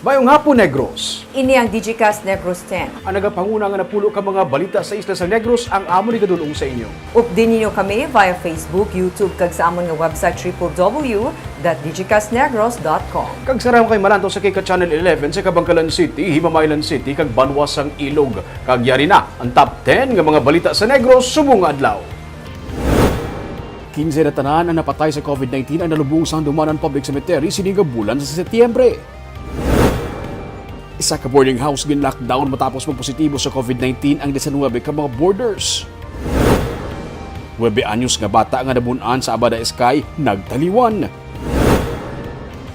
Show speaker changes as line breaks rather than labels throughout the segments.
Mayong hapon, Negros.
Ini ang Digi Cast Negros X.
Ang nagapanguna nga napulo ka mga balita sa isla sa Negros ang amo ni kadulong sa inyo.
Updin ninyo kami via Facebook, YouTube, kag sa amon nga website www.digicastnegros.com.
Kag sarang kay malanto sa Kika Channel 11 sa Kabangkalan City, Himamaylan City, kag Banwasang Ilog. Kag yari na ang top 10 nga mga balita sa Negros subong adlaw. 15 na tanan ang napatay sa COVID-19 ang nalubong sa Handumanan Public Cemetery sining bulan sa Setyembre. Isa ka boarding house gin-lockdown matapos magpositibo sa COVID-19 ang 19 ka mga boarders. 9 anyos nga bata nga nabunan sa Abada Sky nagtaliwan.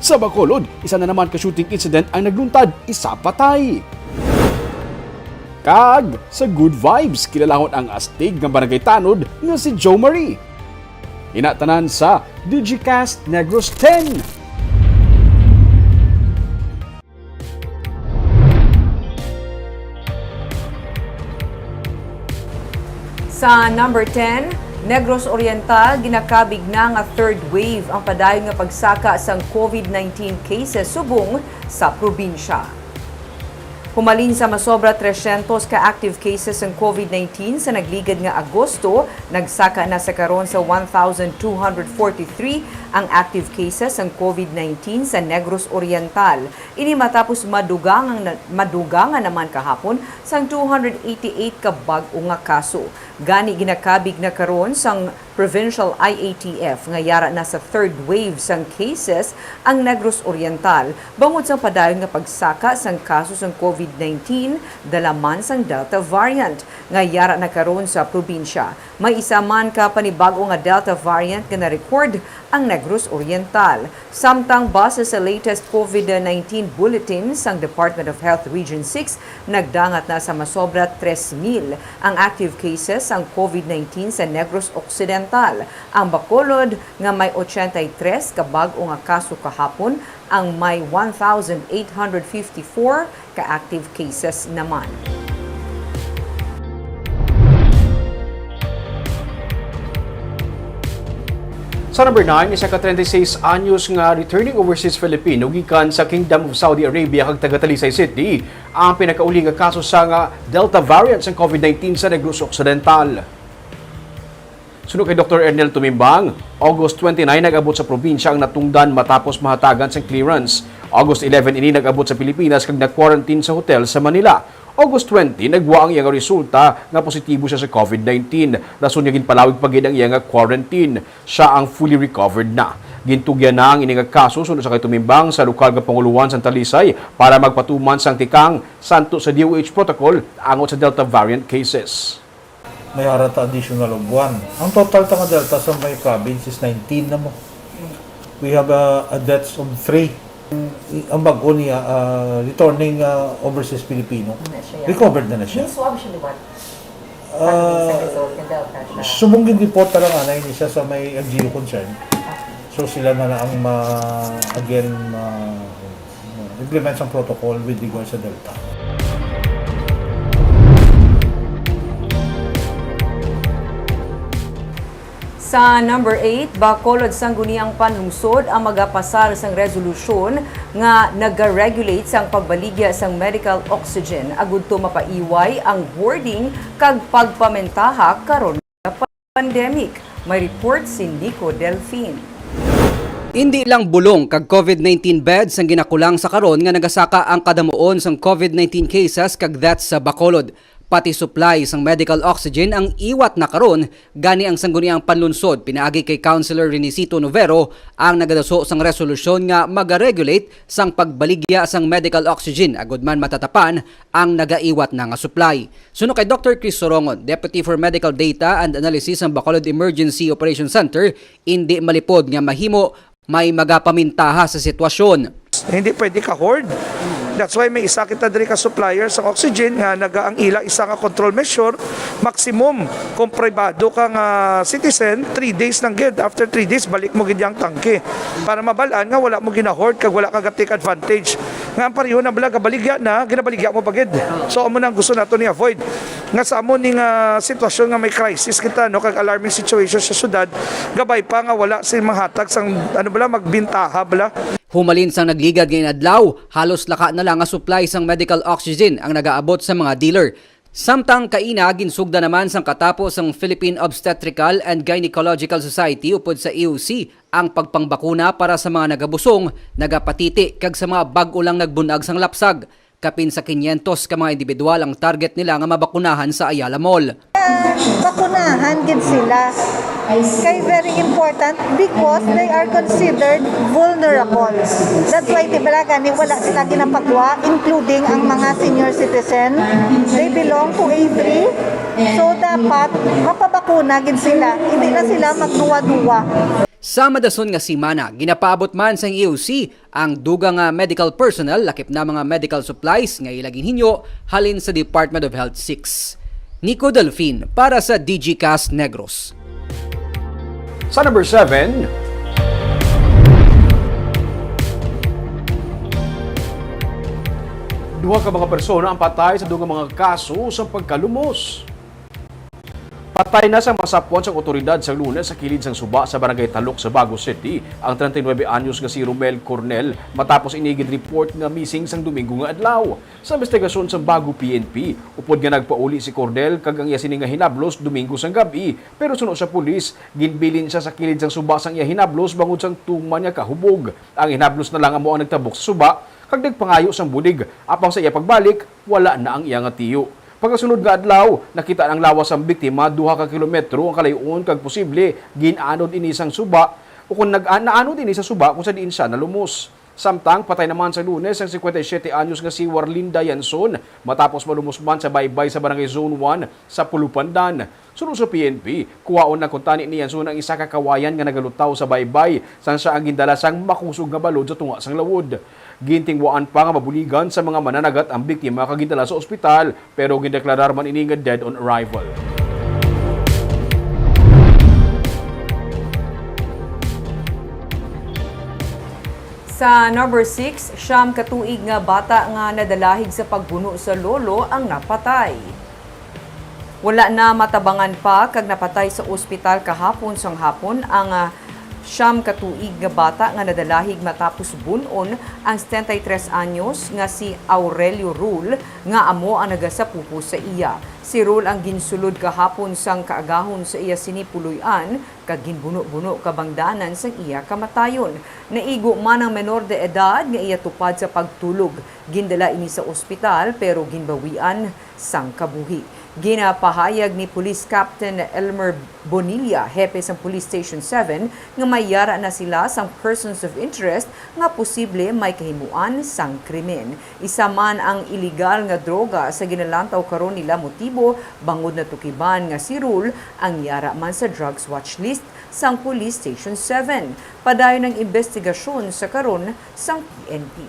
Sa Bacolod, isa na naman ka shooting incident ang nagluntad, isa patay. Kag sa Good Vibes, kilalahon ang astig ng barangay Tanod nga si Joe Marie. Inatanan sa Digicast Negros X.
Sa number 10, Negros Oriental, ginakabig na nga third wave ang padayon nga pagsaka sang COVID-19 cases subong sa probinsya. Humalin sa masobra 300 ka active cases ng COVID-19 sa nagligad nga Agosto, nagsaka na sa karon sa 1,243 ang active cases ng COVID-19 sa Negros Oriental. Ini matapos madugangan naman kahapon sang 288 ka bag-o nga kaso. Gani ginakabig na karon sang Provincial IATF nga yara na sa third wave sang cases ang Negros Oriental bangod sa padayon nga pagsaka sang kaso sang COVID-19 dalaman sang Delta variant nga yara na karon sa probinsya. May isa man ka panibago nga Delta variant nga na-record ang Negros Oriental. Samtang base sa latest COVID-19 bulletin sang Department of Health Region 6, nagdangat na sa masobra 3,000 ang active cases ang COVID-19 sa Negros Occidental. Ang Bacolod nga may 83 ka bag-o nga kaso kahapon, ang may 1,854 ka active cases naman.
Sa number 9, isa ka 36 anyos nga returning overseas Filipino gikan sa Kingdom of Saudi Arabia kag taga Talisay City ang pinakauli nga kaso sa nga Delta variant sa COVID-19 sa Negros Occidental. Sunod kay Dr. Ernel Tumimbang, August 29 nag-abot sa probinsya ang natungdan matapos mahatagan sa clearance. August 11 ini nag-abot sa Pilipinas kag nag-quarantine sa hotel sa Manila. August 20 nagwa ang iyang resulta nga positibo siya sa COVID-19. Rason niya ginpalawig pagid ang iyang quarantine. Siya ang fully recovered na. Gintugyan na ang ining kaso sunod sa kay Tumimbang sa lokal nga panguluan sa Talisay para magpatuman sang tikang santo sa DOH protocol angot sa Delta variant cases.
May harata additional of 1. Ang total ta nga Delta sa may province is 19 na mo. We have a deaths of 3. Ang bago niya, returning overseas Filipino. Recovered na siya.
Swab siya diba?
Sumungin report talaga na ini siya sa may LGU concern. So sila na lang implement some protocol with regards sa Delta.
Sa number 8, Bacolod sangguniang panlungsod ang magapasar sang resolusyon nga nag-regulate sang pagbaligya sang medical oxygen agud to mapaiway ang hoarding kag pagpamentaha karon nga pandemic. May report si Nico Delfin.
Hindi lang bulong kag COVID-19 beds ang ginakulang sa karon nga nagasaka ang kadamuon sang COVID-19 cases kag deaths sa Bacolod. Pati supply sang medical oxygen ang iwat na karon, gani ang sangguniang panlunsod pinaagi kay Councilor Renisito Novero ang nagadaso sang resolusyon nga mag-regulate sang pagbaligya sang medical oxygen agud man matatapan ang nagaiwat na nga supply. Suno kay Dr. Chris Sorongon, Deputy for Medical Data and Analysis ng Bacolod Emergency Operations Center, hindi malipod nga mahimo may magapamintaha sa sitwasyon.
Hindi pwede ka-hoard. That's why may isa kita diri ka supplier sa oxygen nga naga ang ila isa ka control measure maximum kung pribado ka nga citizen 3 days nang gid, after 3 days balik mo gid yang tangke para mabalaan nga wala mo gina-hoard kag wala ka take advantage nga ang pareho na bala baligya na ginabaligya mo pagid. So amo nang gusto nato ni avoid. nga sa amo ning sitwasyon nga may crisis kita no kag alarming situation sa syudad, gabay pa nga wala si manghatag sang magbintaha bala.
Humalin sang nagligad ngayon adlaw, halos laka na lang nga supply sang medical oxygen ang nagaabot sa mga dealer. Samtang kaina, ginsugda naman sang katapos ang Philippine Obstetrical and Gynecological Society upod sa EOC ang pagpangbakuna para sa mga nagabusong, nagapatiti kag sa mga bag-o lang nagbunag sang lapsag. Kapin sa 500 ka mga individual ang target nila nga mabakunahan sa Ayala Mall.
Bakunahan gid sila. Kay very important because they are considered vulnerable. That's why tibala gani wala sila ginapagwa, including ang mga senior citizen. They belong to A3. So dapat mapabakuna gid sila. Hindi na sila magduwa-duwa.
Sa madason nga simana, ginapaabot man sa EOC ang dugang nga medical personnel lakip na mga medical supplies nga ilagin hinyo halin sa Department of Health 6. Nico Delfin para sa Digicast Negros.
Sa number 7, duha ka mga persona ang patay sa dugang mga kaso sa pagkalumos. Patay na sa masapwan sa otoridad sa Lunes sa kilid sang suba sa Barangay Talok sa Bago City ang 39 anyos nga si Romel Cornel matapos inigid report nga missing sang Domingo nga adlaw. Sa investigasyon sa Bago PNP, upod nga nagpauli si Cornel kag ang iya sini nga hinablos Domingo sang gabi, pero suno sa pulis ginbilin siya sa kilid sang suba sang iya hinablos bangod sang tuman nga kahubog. Ang hinablos na lang amo ang nagtabok sa suba kag nagpangayo sang bulig. Apang sa iya pagbalik, wala na ang iya nga tiyo. Pagkasunod nga adlaw, nakita ang lawas ang biktima 2 ka kilometro ang kalayon kag posible ginanod ini sang suba o kung naanod ini sa suba kung sa diin siya nalumos. Samtang patay naman sa Lunes ang 57 anyos nga si Warlinda Yanson matapos malumos man sa baybay sa Barangay Zone 1 sa Pulupandan. Sunod sa PNP, kuwaon na kuntani ni Yanson ang isa ka kawayan nga nagalutaw sa baybay sang siya ang gindala sang makusog nga balod sa tunga sang lawod. Gintingwaan pa nga mabuligan sa mga mananagat ang biktima kagindala sa ospital pero gindeklarar man ini nga dead on arrival.
Sa number 6, siyam katuig nga bata nga nadalahig sa pagbuno sa lolo ang napatay. Wala na matabangan pa kag napatay sa ospital kahapon sang hapon ang siyam katuig nga bata nga nadalahig matapos bunon ang 73 anyos nga si Aurelio Rule nga amo ang nagasapupo sa iya. Si Rule ang ginsulod kahapon sang kaagahon sa iya sinipuluyan kag ginbuno-buno kabangdanan sang iya kamatayon. Naigo man ang menor de edad nga iya tupad sa pagtulog. Gindala ini sa ospital pero ginbawian sang kabuhi. Ginapahayag ni Police Captain Elmer Bonilla, hepe sa Police Station 7, nga may yara na sila sang persons of interest nga posible may kahimuan sang krimen. Isa man ang illegal nga droga sa ginalantaw karon nila motibo bangod na tukiban nga si Rule ang yara man sa drugs watch list sang Police Station 7. Padayon ng investigasyon sa karon sang PNP.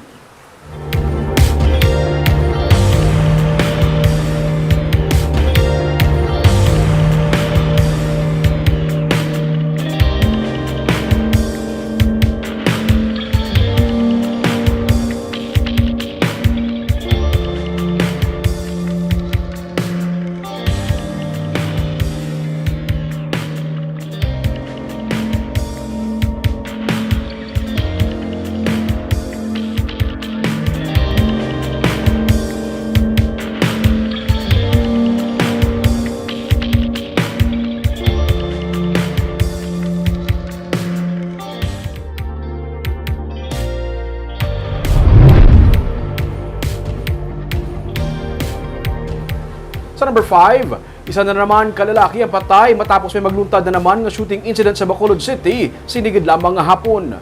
Sa number 5, isa na naman kalalaki ang patay matapos may magluntad na naman nga shooting incident sa Bacolod City, sinigid lamang nga hapon.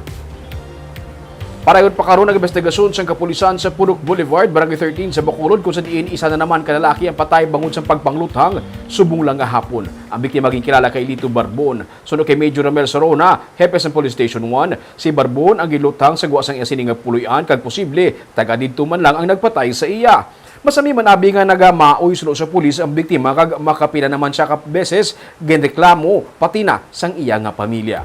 Parayon pa karon ang investigasyon sa kapulisan sa Purok Boulevard, Barangay 13 sa Bacolod kung sa diin isa na naman kalalaki ang patay bangod sa pagpangluthang subong lang nga hapon. Ang biktima maging kilala kay Lito Barbon. Sunod kay Major Ramel Sorona, hepe sa Police Station 1, si Barbon ang giluthang sa guwasang isining nga puluyan kag posible taga didto man lang ang nagpatay sa iya. Masami man abi nga nagamaoy sulo sa pulis ang biktima kag makapila naman siya ka beses ginreklamo pati na sang iya nga pamilya.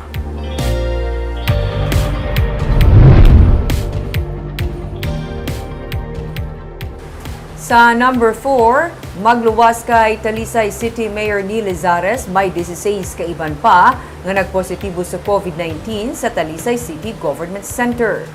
Sa number 4, magluwas kay Talisay City Mayor Neil Lizares may 16 kaiban pa nga nagpositibo sa COVID-19 sa Talisay City Government Center.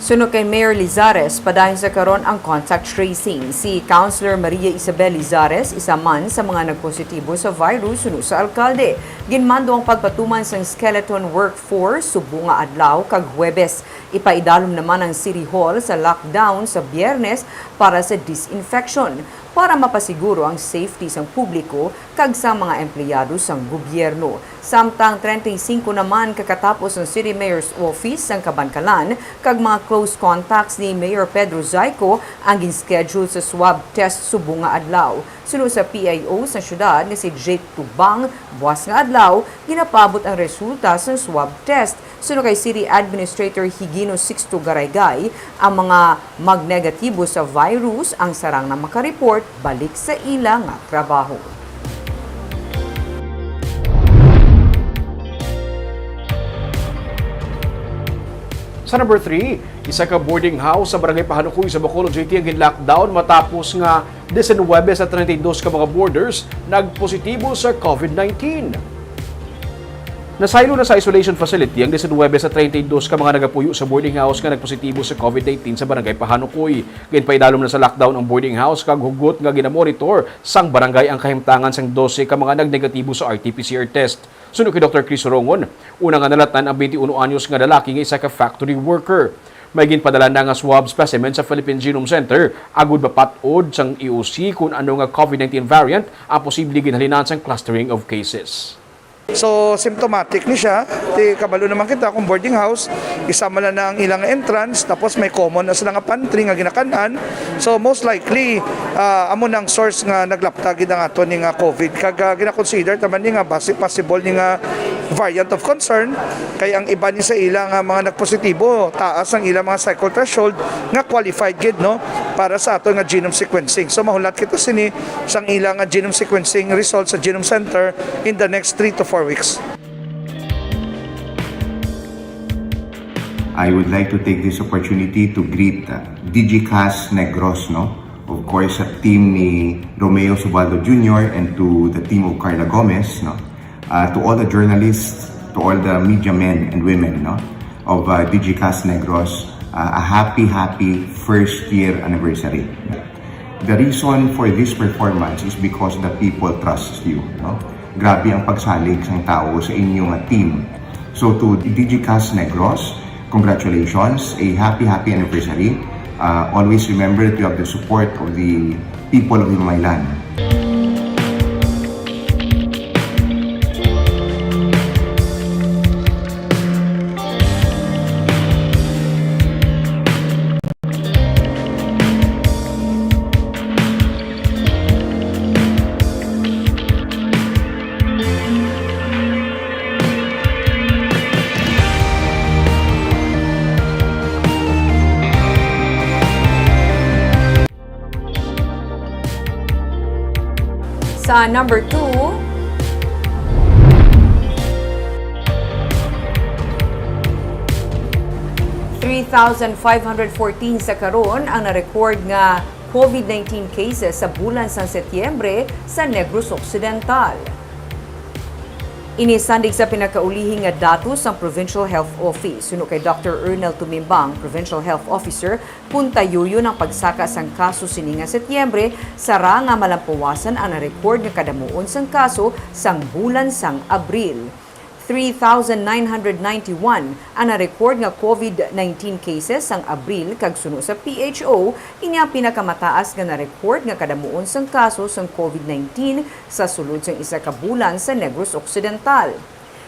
Sunod kay Mayor Lizares, padayon sa karon ang contact tracing. Si Councilor Maria Isabel Lizares, isa man sa mga nagpositibo sa virus sunod sa alkalde. Ginmando ang pagpatuman sa skeleton workforce subong nga adlaw kag Huwebes. Ipaidalom naman ang City Hall sa lockdown sa Biyernes para sa disinfection para mapasiguro ang safety sang publiko kag sa mga empleyado sang gobyerno. Samtang 35 naman kakatapos ng City Mayor's Office sang Kabankalan kag mga close contacts ni Mayor Pedro Zayco ang ginschedule sa swab test subong nga adlaw. Sunod sa PIO sa syudad ni si Jake Tubang, buwas nga adlaw, ginapabot ang resulta sa swab test. Sunod kay City Administrator Higino Sixto Garaygay, ang mga magnegatibo sa virus ang sarang na makareport balik sa ilang nga trabaho.
Sa number 3, isa ka boarding house sa Barangay Pahanukoy sa Bacolod City ang lockdown matapos nga 19 sa 32 ka mga boarders nagpositibo sa COVID-19. Nasaylo na sa isolation facility ang 19 sa 32 ka mga nagapuyo sa boarding house nga nagpositibo sa COVID-19 sa Barangay Pahanukoy. Ginpaidalom na sa lockdown ang boarding house kag hugot nga ginamonitor sang barangay ang kahimtangan sang 12 ka mga nagnegatibo sa RT-PCR test. Sunod kay Dr. Chris Rongon, una nga nalatan ang 21 anyos nga lalaki nga isa ka factory worker. May ginpadala na nga swab specimen sa Philippine Genome Center agud mapatod sang EOC kung ano nga COVID-19 variant ang posible ginhalinan sang clustering of cases.
So, symptomatic ni siya. Kabalo naman kita kung boarding house, isama na ang ilang entrance, tapos may common na sila nga pantry nga ginakanan. So, most likely, amo nang source nga naglaptagid ang ato ni nga COVID. Kag gina-consider taman ni nga possible ni nga variant of concern. Kaya ang iba ni sa ilang mga nagpositibo, taas ang ilang mga cycle threshold nga qualified gid no para sa ato nga genome sequencing. So, mahulat kita sini sang ilang genome sequencing results sa Genome Center in the next 3 to 4 weeks.
I would like to take this opportunity to greet Digi Cast Negros, no? Of course, sa team ni Romeo Subaldo Jr. and to the team of Carla Gomez, no? To all the journalists, to all the media men and women, no? Of Digi Cast Negros, a happy first year anniversary. The reason for this performance is because the people trust you, no? Grabe ang pagsalig ng tao sa inyong team. So to Digi Cast Negros, congratulations, a happy anniversary. Always remember that you have the support of the people of Himaylan.
Sa number 2, $3,514 sa karon ang na-record nga COVID-19 cases sa bulan sa Setyembre sa Negros Occidental. Inisandig sa pinakaulihing nga datos ng Provincial Health Office. Suno kay Dr. Ernel Tumimbang, Provincial Health Officer, puntayuyo ng pagsaka sang kaso sini nga Setyembre, sara nga malampuwasan ang na-record nga kadamuon sang kaso sang bulan sang Abril. 3,991 ang na-record nga COVID-19 cases sang Abril kag suno sa PHO, ini ang pinakamataas nga na-record nga kadamuon sang kaso sang COVID-19 sa sulod sang isa ka bulan sa Negros Occidental.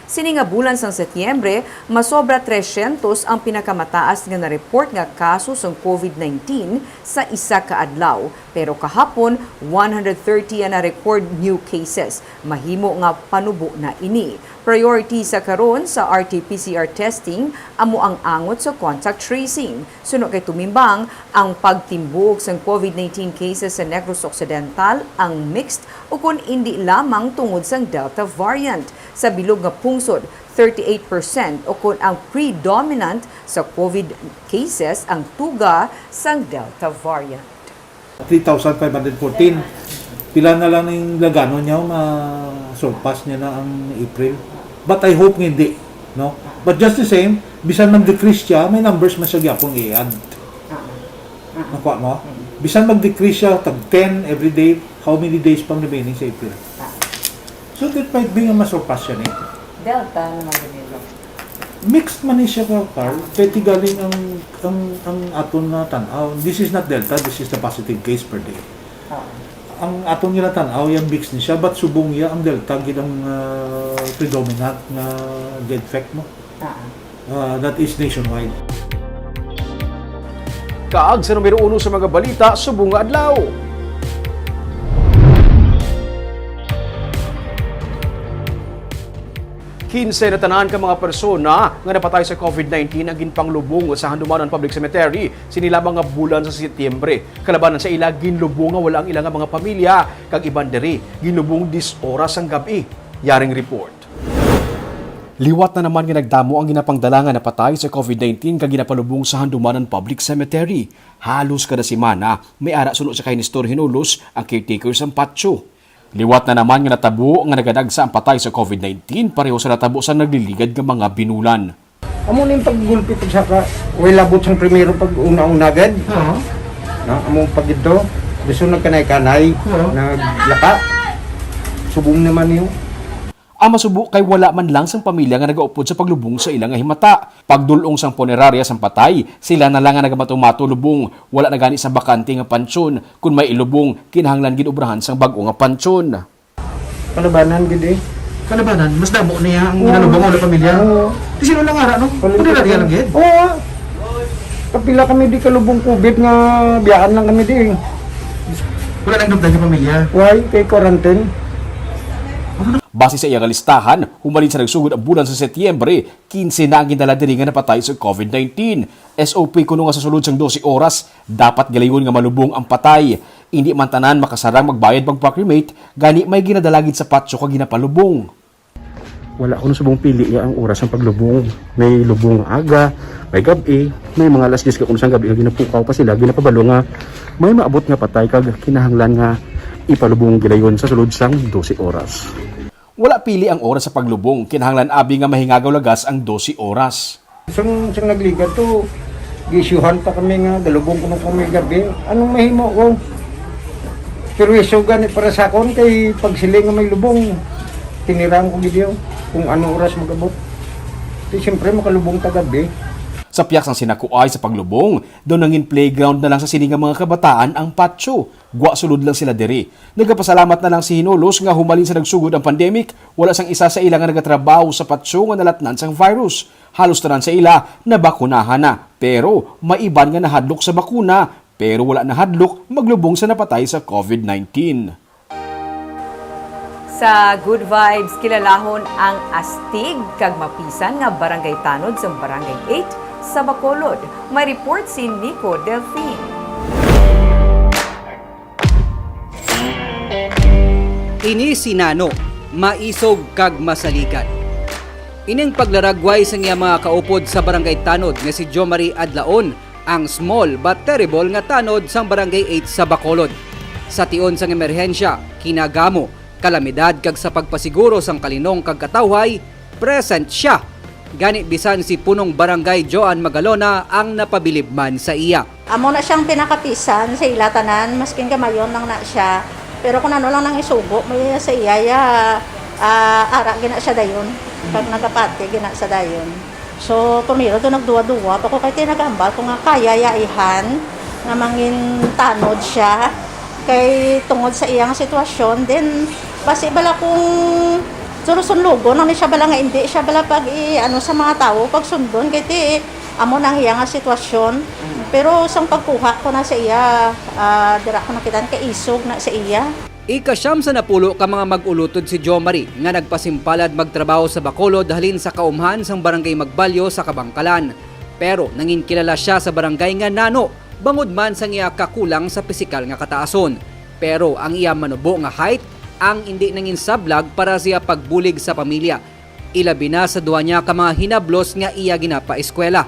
Sini nga bulan sang Setyembre, masobra 300 ang pinakamataas nga na-report nga kaso sang COVID-19 sa isa ka adlaw. Pero kahapon, 130 ang na-record new cases. Mahimo nga panubo na ini. Priority sa karon sa RT-PCR testing amo ang angot sa contact tracing. Suno kay Tumimbang, ang pagtimbog sa COVID-19 cases sa Negros Occidental ang mixed o kung hindi lamang tungod sa Delta variant. Sa bilog nga nasungsod 38% o kung ang predominant sa COVID cases ang tuga sang Delta variant.
3,514. Pila na lang yung lagano niya, ma-surpass niya na ang April. But I hope hindi, no? But just the same, bisan mag-decrease siya, may numbers masagya pong i-add. Nakuha mo? Bisan mag-decrease siya, tag 10 every day, how many days pang remaining sa April? So that might be nga masurpass siya niya.
Delta naman ganito.
Mixed man siya ka, Carl. Pwede galing ang aton na tanaw. This is not Delta, this is the positive case per day. Ang aton nila tanaw, yung mixed ni siya, but subong niya ang Delta, ginang predominant na dead fact mo. That is nationwide.
Kaag sa numero 1 sa mga balita, subong nga adlaw. Kinse na tanan ka mga persona nga napatay sa COVID-19 ang ginpanglubong sa Handumanon Public Cemetery sinila mga bulan sa Setyembre. Kalabanan sa ila ginlubong nga wala ang ilang mga pamilya kag iban diri ginlubong 10 oras ang gabi. Yaring report. Liwat na naman nga nagdamo ang ginapangdalangan na patay sa COVID-19 kag ginapalubong sa Handumanon Public Cemetery. Halos kada semana may ara sunod sa kay Nestor Hinulos ang caretaker sa patio. Liwat na naman nga natabo nga nagadagsa ang patay sa COVID-19 pareho sa natabo sa nagliligad nga mga binulan.
Amo ning paggulpi pag saka way labot sang primero pag una-una gad. No, among pagito gusto nagkanay-kanay naglaka. Subong naman niyo.
Ang masubo kay wala man lang sang pamilya nga nagaupod sa paglubong sa ilang nga himata. Pagdulong sang punerarya sang patay, sila na lang nga nagamato-mato lubong. Wala na gani sa bakante nga pansyon. Kung may ilubong, kinahanglan ginubrahan sang bag-o nga pansyon.
Kalabanan gid eh.
Kalabanan, mas damo niya ang nalubong mo pamilya. Di sino lang ara no? Punerarya lang gid.
Oo. Kapila kami di kalubong COVID nga biyaan lang kami di.
Wala nang dugtang sa pamilya.
Why kay quarantine?
Base sa iyang listahan, humalin sa nagsugod ang bulan sa Setyembre, 15 na ang gindala diri nga napatay sa COVID-19. SOP kuno nga sa sulod sang 12 oras, dapat galayon nga malubong ang patay. Hindi man tanan makasarang magbayad pag-cremate, gani may ginadalagid sa patio kag ginapalubong.
Wala ko subong pili ang oras ng paglubong. May lubong aga, may gabi, may mga alas 10 ka kuno sang gabi nga ginapukaw pa sila, ginapabalo nga may maabot nga patay kag kinahanglan nga ipalubong gilayon sa sulod sang 12 oras.
Wala pili ang oras sa paglubong, kinahanglan abi nga mahingagaw lagas ang 12 oras.
Sang nagligat to gisyuhan pa kami nga galubong kuno kami gabi. Anong mahimo ko? Pero iso gani para sa akon kay pagsiling nga may lubong tinirang ko gid kung ano oras magabot. Di siyempre makalubong ta gabi.
Sa piyak sang sinakuay sa paglubong, doon nangin playground na lang sa siningang mga kabataan ang patio. Gwa sulod lang sila diri. Nagapasalamat na lang si Hinulos nga humalin sa nagsugod ang pandemic, wala sang isa sa ila nga nagatrabaho sa patio nga nalatnan sang virus. Halos tanan sa ila na bakunahan na, pero maiban nga nahadlok sa bakuna, pero wala nahadlok maglubong sa napatay sa COVID-19.
Sa Good Vibes, kilalahon ang astig kag mapisan nga barangay tanod sa barangay 8 sa Bacolod. May report si Nico Delphine.
Ini si Nano, maisog kag masalikan. Ining paglaragway sa iya mga kaupod sa barangay tanod nga si Jo Marie Adlaon, ang small but terrible nga tanod sang barangay 8 sa Bacolod. Sa tion sang emerhensya, kinagamo, kalamidad kag sa pagpasiguro sang kalinong kag katawhay, present siya. Gani bisan si punong barangay Joan Magalona ang napabilib man sa iya.
Amo na siyang pinakapisan sa ilatanan, maskin gamayon lang na siya. Pero kung ano lang nang isugo, may sa iya, ara gina siya dayon. Pag nagapati, gina sa dayon. So, tumiro to nagduwa-duwa, pa ko kay tinagambal, kung nga kaya yaihan, nga mangin tanod siya, kay tungod sa iyang sitwasyon, then, basi bala kung sulusun lugo, nang siya bala nga hindi, siya bala pag ano sa mga tao, pag sundon, kay ti, amo nang iya nga sitwasyon. Pero sang pagkuha ko na sa iya, dira ko nakitaan kay isog na sa iya.
Ikasyam sa napulo ka mga mag-ulutod si Jo Marie nga nagpasimpalad magtrabaho sa Bacolod halin sa kaumhan sang barangay Magbalyo sa Kabangkalan. Pero nangin kilala siya sa barangay nga Nano, bangod man sang iya kakulang sa pisikal nga kataason. Pero ang iya manubo nga height ang hindi nangin sablag para siya pagbulig sa pamilya. Ilabi na sa duwa niya ka mga hinablos nga iya ginapa-eskwela.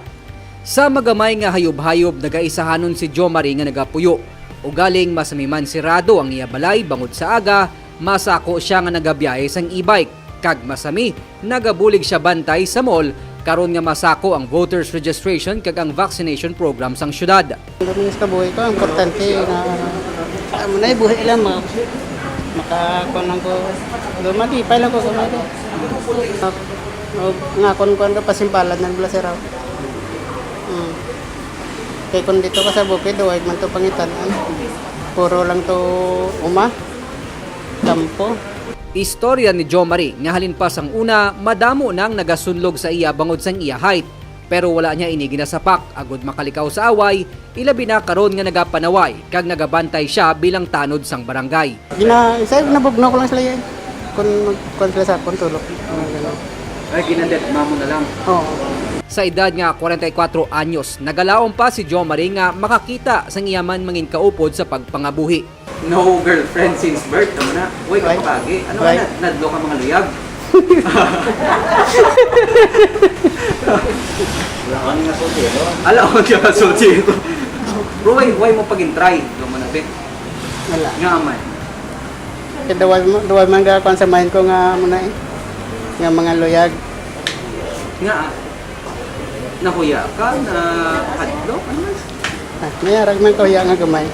Sa magamay nga hayob-hayob nagaisahanon si Jo Marie nga nagapuyo. Ugaling masamiman sirado ang iya balay bangod sa aga, masako siya nga nagabiyahe sang e-bike. Kag masami, nagabulig siya bantay sa mall karon nga masako ang voters registration kag ang vaccination program sang syudad.
Domingo sa buhay ko, importante na munay buhay lang makakunan ko. Lumati, lang ko kumari. Ngakon ko ka pasimpalan ng blaseraw. Kaya kung dito ka sa bukid, huwag man ito pangitan. Puro lang to kampo.
Istorya ni Jo Marie nga halinpas ang una, madamo nang nagasunlog sa iya bangod sang iya height. Pero wala niya ini ginasapak, agud makalikaw sa away, ilabi na karon nga nagapanaway, kag nagabantay siya bilang tanod sang barangay.
Nabugno ko lang sila yan. Kung sila sa akong tulog.
Ay, ginadet mamo na lang.
Oo.
Sa edad nga 44 anyos, nagalaom pa si Jo Marie nga makakita sang iyaman mangin kaupod sa pagpangabuhi. No girlfriend since birth, tama na. Uy, kapagi. Ano
Right.
Nadlo ka mga luyag?
Wala ka nga soltero.
Ala ko siya soltero. Bro, why mo pag-intry? Doon mo na, be.
Wala.
Nga man.
Kaya duway man ka sa mind ko nga muna eh. Nga mga luyag.
Nga, nahuya ka na hadlok? Ano man?
May arag man ko nga gamay.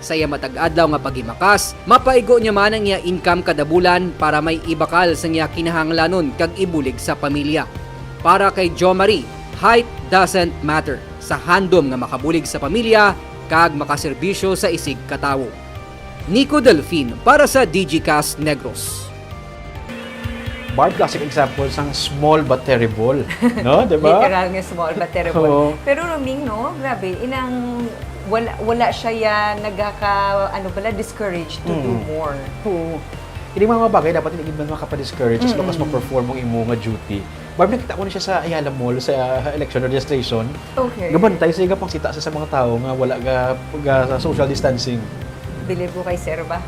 Saya matag-adlaw nga paghimakas, mapaigo niya man ang iya income kada bulan para may ibakal sa iya kinahanglanon kag ibulig sa pamilya. Para kay Jo Marie, height doesn't matter. Sa handom nga makabulig sa pamilya kag makaserbisyo sa isig katawo. Nico Delfin para sa Digi Cast Negros.
Barb, classic example sang small but terrible. No? Diba?
Literal nga small but terrible.
Oo.
Pero Roming, no, grabe, wala siya yan discouraged to do more.
Oo. Hindi mga bagay, dapat hindi man makapa-discourage as long as ma-perform ang imo nga duty. Barb, nakita ko na siya sa Ayala Mall sa election registration.
Okay.
Gabantay sa pang sita sa mga tao nga wala ga social distancing.
Believe ko kay Sir ba?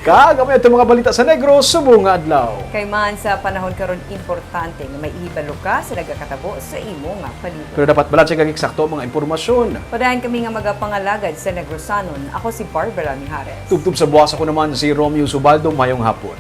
Kagamay ito mga balita sa Negros, subong nga adlaw.
Kay man sa panahon karon importante nga may ibalo ka sa nagakatabo sa imo nga palibot.
Pero dapat balansya kang eksakto mga impormasyon.
Padayon kami nga magapangalagad sa Negrosanon. Ako si Barbara Mijares.
Tubtub sa buwas ako naman si Romeo Subaldo, mayong hapon.